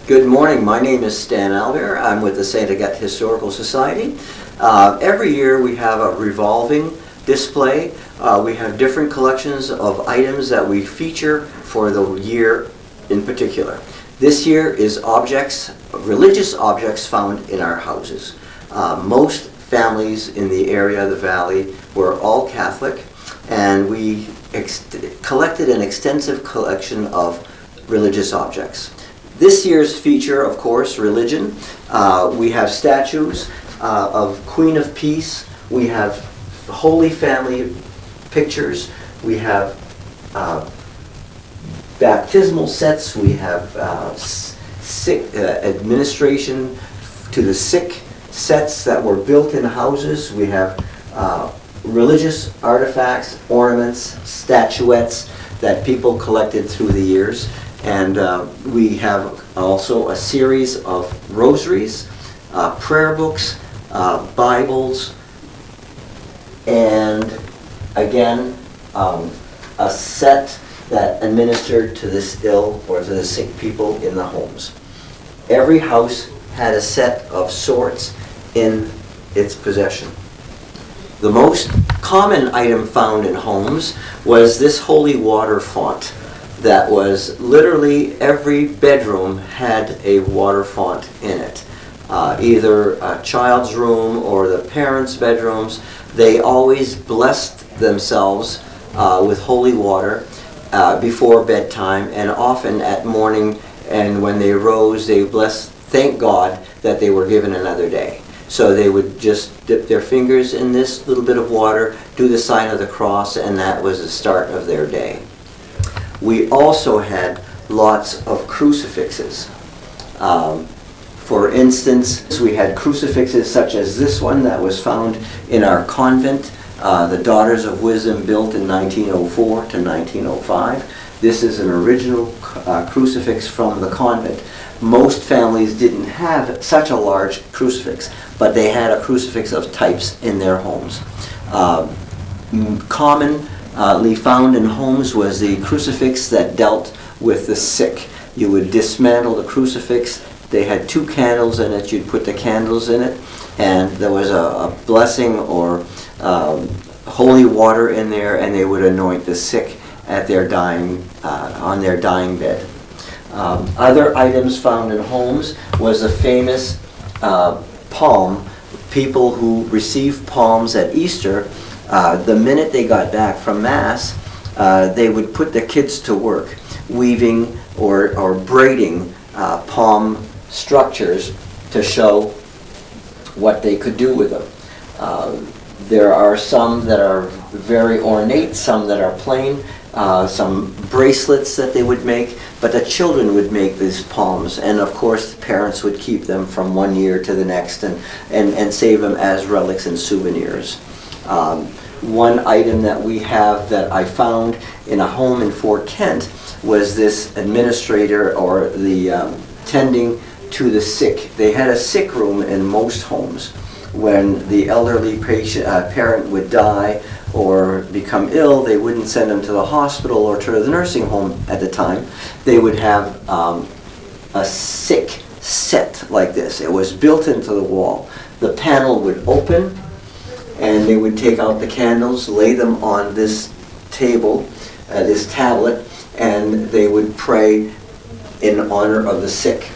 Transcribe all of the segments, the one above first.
Good morning. My name is Stan Albert. I'm with the Ste Agathe Historical Society. Every year we have a revolving display. We have different collections of items that we feature for the year in particular. This year is objects, religious objects found in our houses. Most families in the area of the valley were all Catholic, and we collected an extensive collection of religious objects. This year's feature, of course, religion. We have statues of Queen of Peace. We have Holy Family pictures. We have baptismal sets. We have sick administration to the sick sets that were built in houses. We have religious artifacts, ornaments, statuettes that people collected through the years. And we have also a series of rosaries, prayer books, Bibles, and again, a set that administered to the ill or to the sick people in the homes. Every house had a set of sorts in its possession. The most common item found in homes was this holy water font. That was literally every bedroom had a water font in it. Either a child's room or the parents' bedrooms. They always blessed themselves with holy water before bedtime, and often at morning, and when they rose, they thank God that they were given another day. So they would just dip their fingers in this little bit of water, do the sign of the cross, and that was the start of their day. We also had lots of crucifixes. For instance, we had crucifixes such as this one that was found in our convent, the Daughters of Wisdom, built in 1904 to 1905. This is an original crucifix from the convent. Most families didn't have such a large crucifix, but they had a crucifix of types in their homes. Commonly found in homes was the crucifix that dealt with the sick. You would dismantle the crucifix. They had 2 candles in it. You'd put the candles in it, and there was a blessing or holy water in there, and they would anoint the sick at their dying on their dying bed. Other items found in homes was the famous palm. People who received palms at Easter, the minute they got back from Mass, they would put the kids to work, weaving or braiding palm structures to show what they could do with them. There are some that are very ornate, some that are plain, some bracelets that they would make, but the children would make these palms, and of course the parents would keep them from one year to the next and save them as relics and souvenirs. One item that we have that I found in a home in Fort Kent was this administrator or the tending to the sick. They had a sick room in most homes. When the elderly parent would die or become ill, they wouldn't send them to the hospital or to the nursing home at the time. They would have a sick set like this. It was built into the wall. The panel would open, and they would take out the candles, lay them on this table, this tablet, and they would pray in honor of the sick.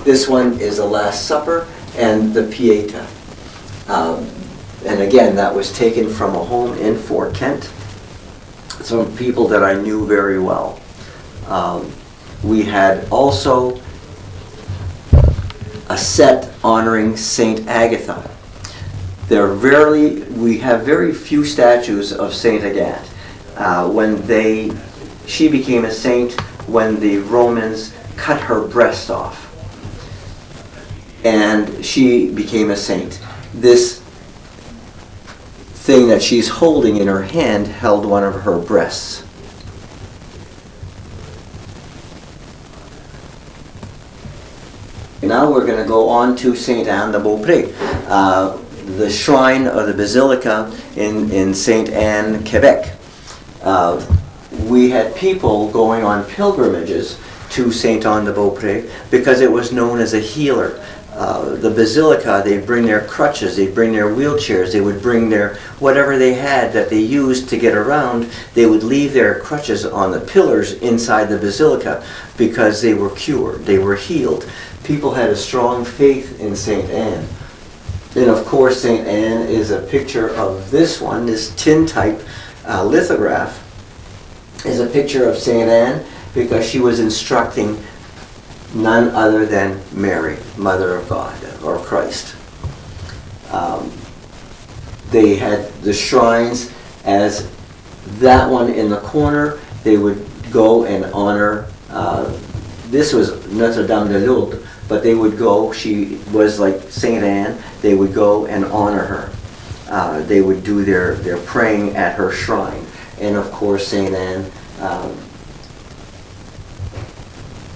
This one is the Last Supper and the Pieta. And again, that was taken from a home in Fort Kent. Some people that I knew very well. We had also a set honoring St. Agatha. We have very few statues of St. Agathe. She became a saint when the Romans cut her breast off, and she became a saint. This thing that she's holding in her hand held one of her breasts. Now we're going to go on to Saint Anne de Beaupré, the shrine of the Basilica in Saint Anne, Quebec. We had people going on pilgrimages to Saint Anne de Beaupré because it was known as a healer. The Basilica, they'd bring their crutches, they'd bring their wheelchairs, they would bring their whatever they had that they used to get around. They would leave their crutches on the pillars inside the Basilica because they were cured, they were healed. People had a strong faith in Saint Anne. And of course, Saint Anne is a picture of this one, this tin type lithograph is a picture of Saint Anne because she was instructing none other than Mary, Mother of God, or Christ. They had the shrines as that one in the corner. They would go and honor, this was Notre Dame de Lourdes, but they would go, she was like Saint Anne, they would go and honor her. They would do their praying at her shrine. And of course, Saint Anne,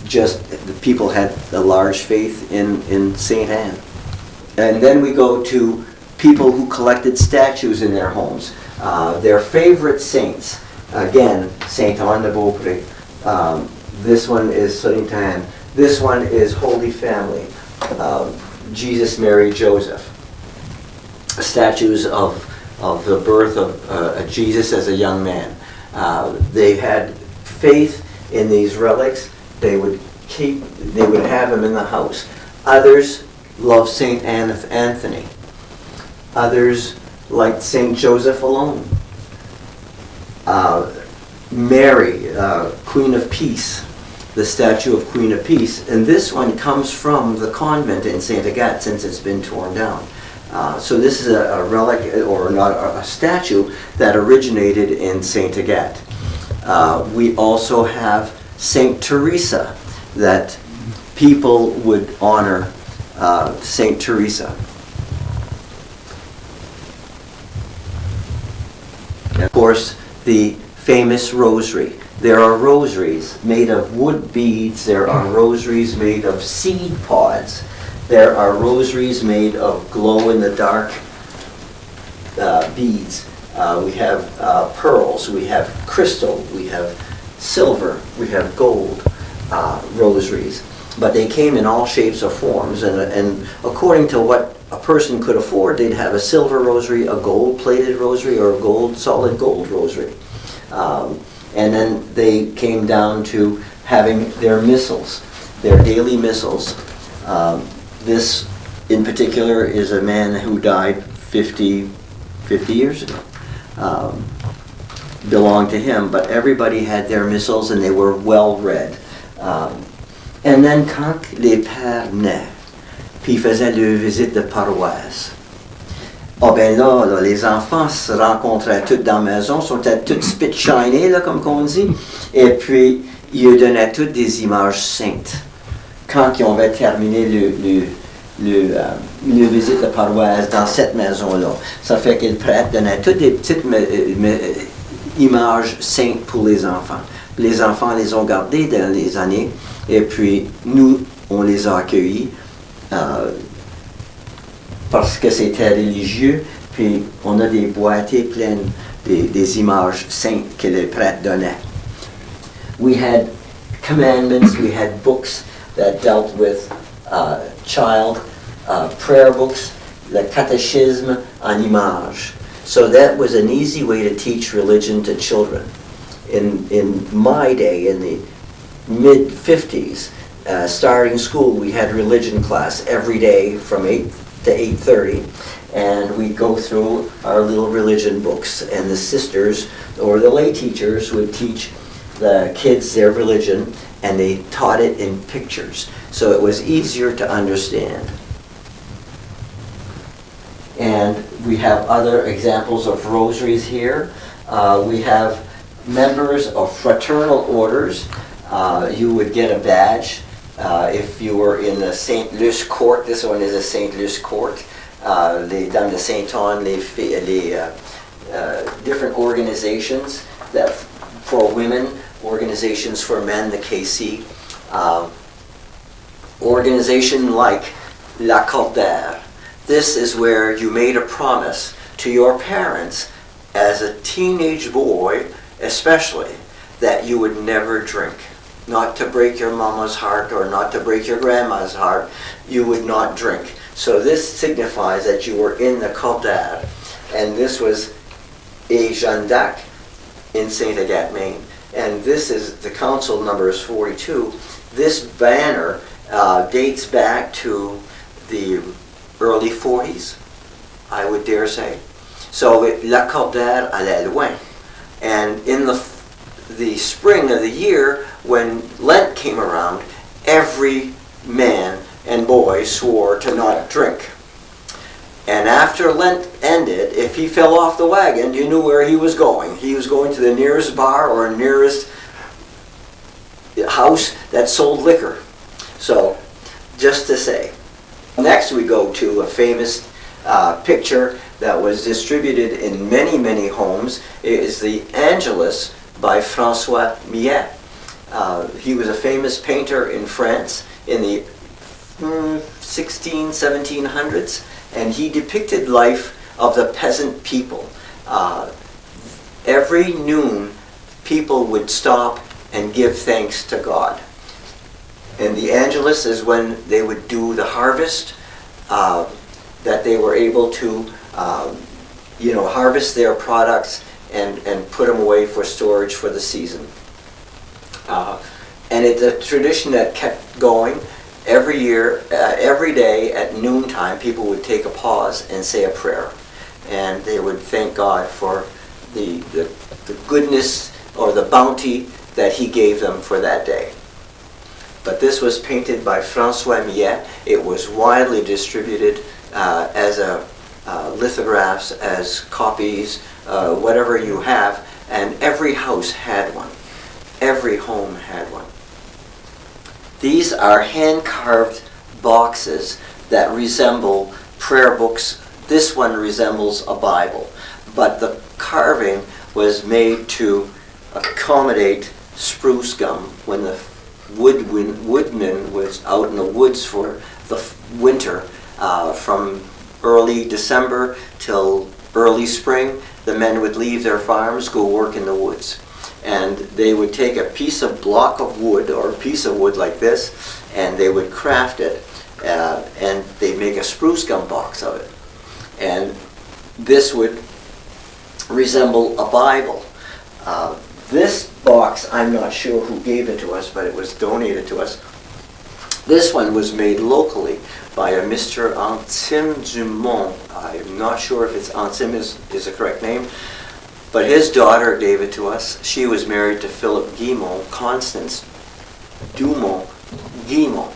just the people had a large faith in Saint Anne. And then we go to people who collected statues in their homes. Their favorite saints, again, Saint Anne de Beaupré. This one is Saint Anne. This one is Holy Family, Jesus, Mary, Joseph. Statues of the birth of Jesus as a young man. They had faith in these relics. They would have them in the house. Others loved Saint Anthony. Others liked Saint Joseph alone. Mary, Queen of Peace, the statue of Queen of Peace. And this one comes from the convent in Ste Agathe since it's been torn down. So this is a relic, or not a statue, that originated in Ste Agathe. We also have Saint Teresa, that people would honor Saint Teresa. And of course, the famous rosary. There are rosaries made of wood beads. There are rosaries made of seed pods. There are rosaries made of glow-in-the-dark beads. We have pearls, we have crystal, we have silver, we have gold rosaries. But they came in all shapes or forms, and according to what a person could afford, they'd have a silver rosary, a gold-plated rosary, or a solid gold rosary. And then they came down to having their missals, their daily missals. This, in particular, is a man who died 50 years ago. Belonged to him, but everybody had their missals and they were well read. And then quand les pères naissaient, puis ils faisaient leur visite de paroisse, ben là, les enfants se rencontraient tous dans la maison, sont tous spit-shinés, là, comme on dit, et puis ils eux donnaient toutes des images saintes. Quand ils avaient terminé le visite de paroisse dans cette maison-là, ça fait que le prêtre donnait toutes des petites images saintes pour les enfants. Les enfants les ont gardées dans les années, et puis nous, on les a accueillis parce que c'était religieux, puis on a des boîtiers pleines des images saintes que les prêtres donnaient. We had commandments, we had books that dealt with child prayer books, le catéchisme en images. So that was an easy way to teach religion to children. In my day, in the mid-50s, starting school, we had religion class every day from 8 to 8:30, and we'd go through our little religion books, and the sisters or the lay teachers would teach the kids their religion, and they taught it in pictures, so it was easier to understand. And we have other examples of rosaries here. We have members of Fraternal Orders. You would get a badge if you were in the St. Luce court. This one is a St. Luce court. Les Dames de Saint-Anne, les different organizations that for women, organizations for men, the KC. Organization like La Cordère. This is where you made a promise to your parents as a teenage boy, especially, that you would never drink. not to break your mama's heart or not to break your grandma's heart, you would not drink. So this signifies that you were in the Cordade. And this was a Jeanne d'Arc in Ste Agathe, Maine. And this is, the council number is 42. This banner dates back to the early 40s, I would dare say. So La Cordade allait loin. And in the spring of the year, when Lent came around, every man and boy swore to not drink. And after Lent ended, if he fell off the wagon, you knew where he was going. He was going to the nearest bar or nearest house that sold liquor. So, just to say. Next we go to a famous picture that was distributed in many, many homes. It is the Angelus by Francois Millet. He was a famous painter in France in the 1700s, and he depicted life of the peasant people. Every noon, people would stop and give thanks to God. And the Angelus is when they would do the harvest, that they were able to harvest their products and put them away for storage for the season. And it's a tradition that kept going. Every year, every day at noontime, people would take a pause and say a prayer. And they would thank God for the goodness or the bounty that He gave them for that day. But this was painted by Francois Millet. It was widely distributed as lithographs, as copies, whatever you have, and every house had one. Every home had one. These are hand-carved boxes that resemble prayer books. This one resembles a Bible, but the carving was made to accommodate spruce gum when the woodman was out in the woods for the winter. From early December till early spring, the men would leave their farms, go work in the woods. And they would take a block of wood, or a piece of wood like this, and they would craft it, and they'd make a spruce gum box of it. And this would resemble a Bible. This box, I'm not sure who gave it to us, but it was donated to us. This one was made locally by a Mr. Anselme Dumont. I'm not sure if it's Anselme is the correct name, but his daughter gave it to us. She was married to Philip Guimont, Constance Dumont Guimont,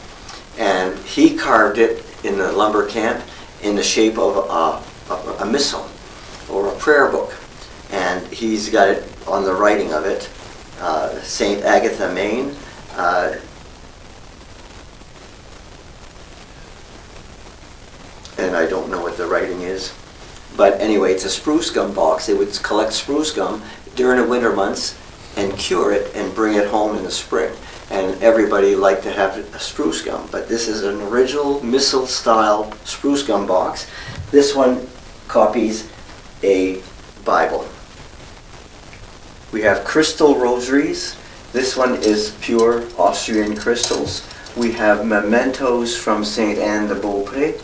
and he carved it in the lumber camp in the shape of a missal or a prayer book, and he's got it on the writing of it, Ste Agathe, Maine. And I don't know what the writing is. But anyway, it's a spruce gum box. They would collect spruce gum during the winter months and cure it and bring it home in the spring. And everybody liked to have a spruce gum. But this is an original missal-style spruce gum box. This one copies a Bible. We have crystal rosaries. This one is pure Austrian crystals. We have mementos from Saint Anne de Beaupré.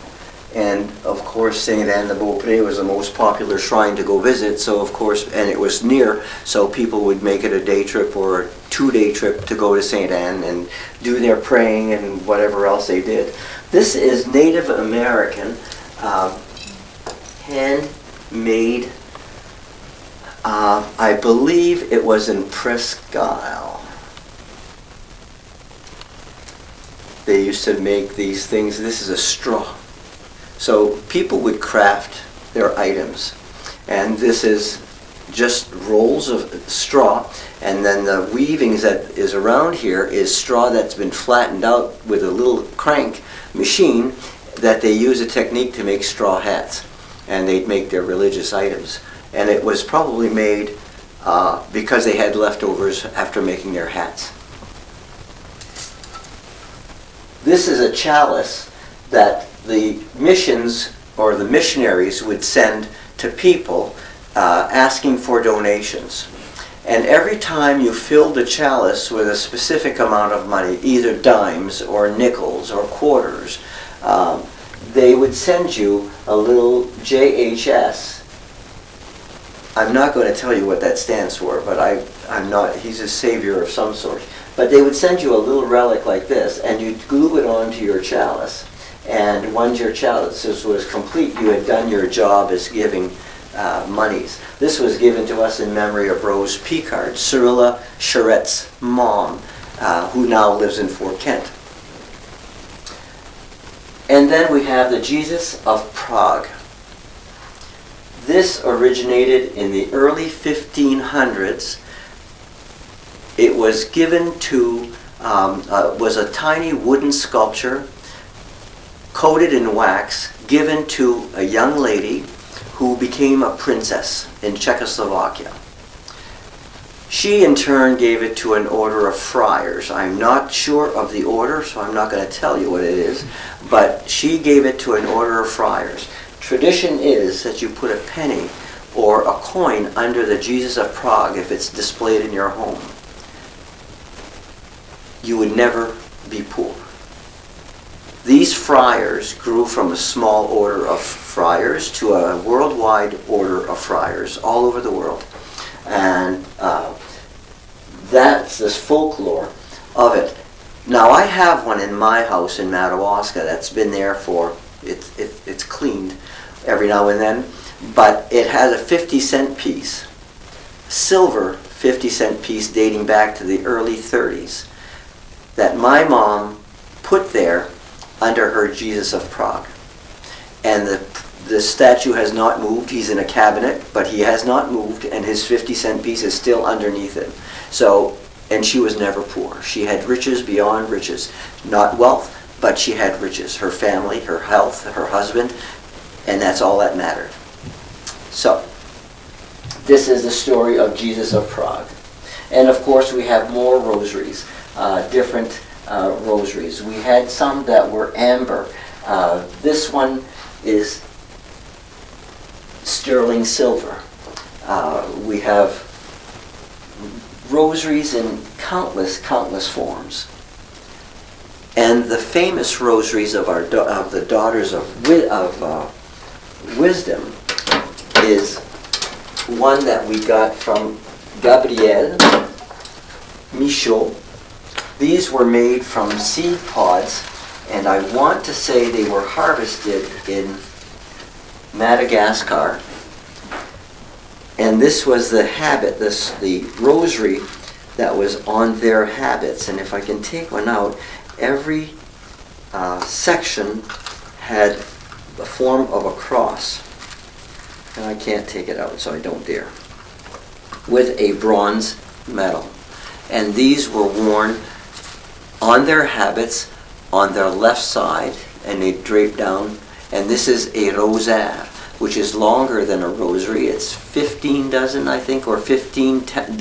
And of course, Saint Anne de Beaupré was the most popular shrine to go visit, so of course, and it was near, so people would make it a day trip or a 2-day trip to go to Saint Anne and do their praying and whatever else they did. This is Native American, handmade. I believe it was in Presque Isle. They used to make these things. This is a straw. So people would craft their items, and this is just rolls of straw, and then the weavings that is around here is straw that's been flattened out with a little crank machine that they use a technique to make straw hats, and they'd make their religious items. And it was probably made because they had leftovers after making their hats. This is a chalice that the missions or the missionaries would send to people asking for donations. And every time you filled the chalice with a specific amount of money, either dimes or nickels or quarters, they would send you a little JHS. I'm not going to tell you what that stands for, but I'm not, he's a savior of some sort. But they would send you a little relic like this, and you'd glue it onto your chalice. And once your chalice was complete, you had done your job as giving monies. This was given to us in memory of Rose Picard, Cyrilla Charette's mom, who now lives in Fort Kent. And then we have the Jesus of Prague. This originated in the early 1500s. It was given to, was a tiny wooden sculpture coated in wax, given to a young lady who became a princess in Czechoslovakia. She in turn gave it to an order of friars. I'm not sure of the order, so I'm not going to tell you what it is, but she gave it to an order of friars. Tradition is that you put a penny or a coin under the Jesus of Prague if it's displayed in your home. You would never be poor. These friars grew from a small order of friars to a worldwide order of friars all over the world. And that's this folklore of it. Now I have one in my house in Madawaska that's been there for, it's cleaned every now and then, but it has a 50-cent piece, silver 50-cent piece dating back to the early 30s that my mom put there under her Jesus of Prague. And the statue has not moved. He's in a cabinet, but he has not moved, and his 50-cent piece is still underneath it. So, and she was never poor. She had riches beyond riches. Not wealth, but she had riches. Her family, her health, her husband, and that's all that mattered. So, this is the story of Jesus of Prague. And of course we have more rosaries, different rosaries. We had some that were amber. This one is sterling silver. We have rosaries in countless forms. And the famous rosaries of the Daughters of Wisdom is one that we got from Gabrielle Michaud. These were made from seed pods, and I want to say they were harvested in Madagascar. And this was the habit, the rosary that was on their habits. And if I can take one out, every section had the form of a cross. And I can't take it out, so I don't dare. With a bronze medal. And these were worn on their habits, on their left side, and they drape down. And this is a rosaire, which is longer than a rosary. It's 15 dozen, I think, or 15 tens.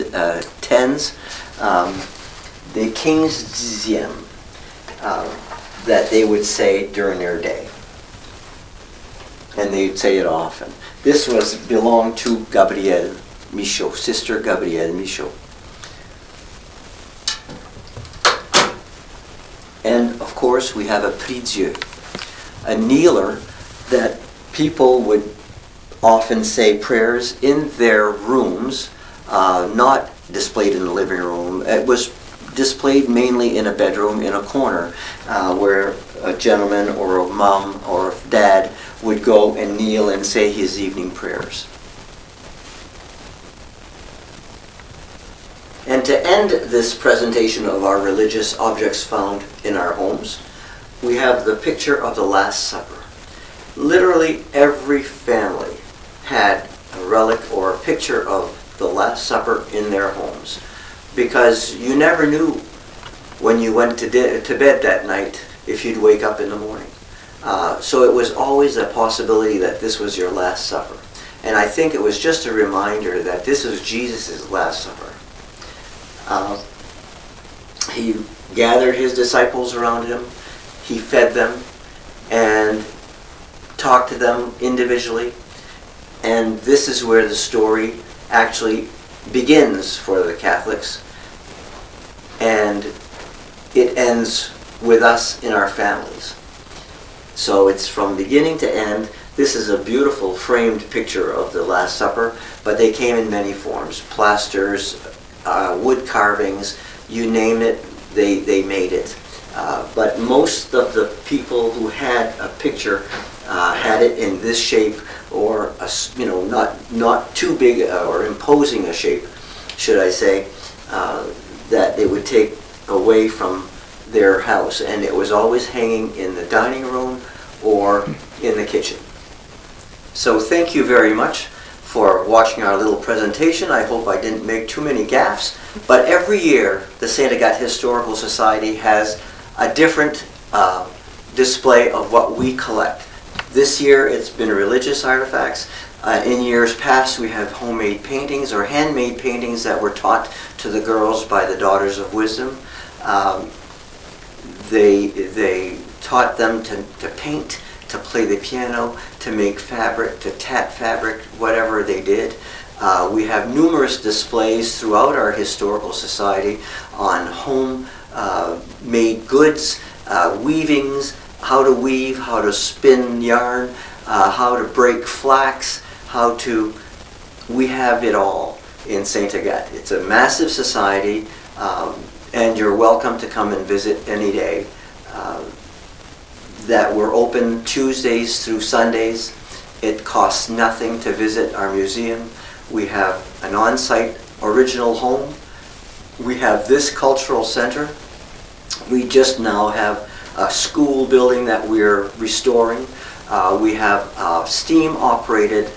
The king's dixième that they would say during their day. And they'd say it often. This belonged to Gabrielle Michaud, Sister Gabrielle Michaud. And of course we have a prie-dieu, a kneeler that people would often say prayers in their rooms, not displayed in the living room. It was displayed mainly in a bedroom in a corner where a gentleman or a mom or a dad would go and kneel and say his evening prayers. And to end this presentation of our religious objects found in our homes, we have the picture of the Last Supper. Literally every family had a relic or a picture of the Last Supper in their homes, because you never knew when you went to bed that night if you'd wake up in the morning. So it was always a possibility that this was your Last Supper. And I think it was just a reminder that this was Jesus' Last Supper. He gathered his disciples around him, he fed them, and talked to them individually. And this is where the story actually begins for the Catholics, and it ends with us in our families. So it's from beginning to end. This is a beautiful framed picture of the Last Supper, but they came in many forms: plasters, wood carvings, you name it, they made it. But most of the people who had a picture had it in this shape, or not too big or imposing a shape, should I say, that they would take away from their house, and it was always hanging in the dining room or in the kitchen. So thank you very much for watching our little presentation. I hope I didn't make too many gaffes, but every year the Ste Agathe Historical Society has a different display of what we collect. This year it's been religious artifacts. In years past we have homemade paintings or handmade paintings that were taught to the girls by the Daughters of Wisdom. They taught them to paint, to play the piano, to make fabric, to tat fabric, whatever they did. We have numerous displays throughout our historical society on home-made goods, weavings, how to weave, how to spin yarn, how to break flax, we have it all in Ste Agathe. It's a massive society, and you're welcome to come and visit any day. That we're open Tuesdays through Sundays. It costs nothing to visit our museum. We have an on-site original home. We have this cultural center. We just now have a school building that we're restoring. We have a steam-operated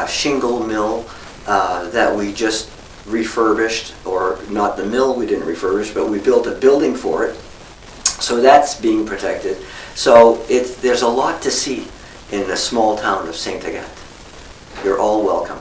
shingle mill that we just refurbished, or not the mill we didn't refurbish, but we built a building for it. So that's being protected. So there's a lot to see in the small town of Ste Agathe. You're all welcome.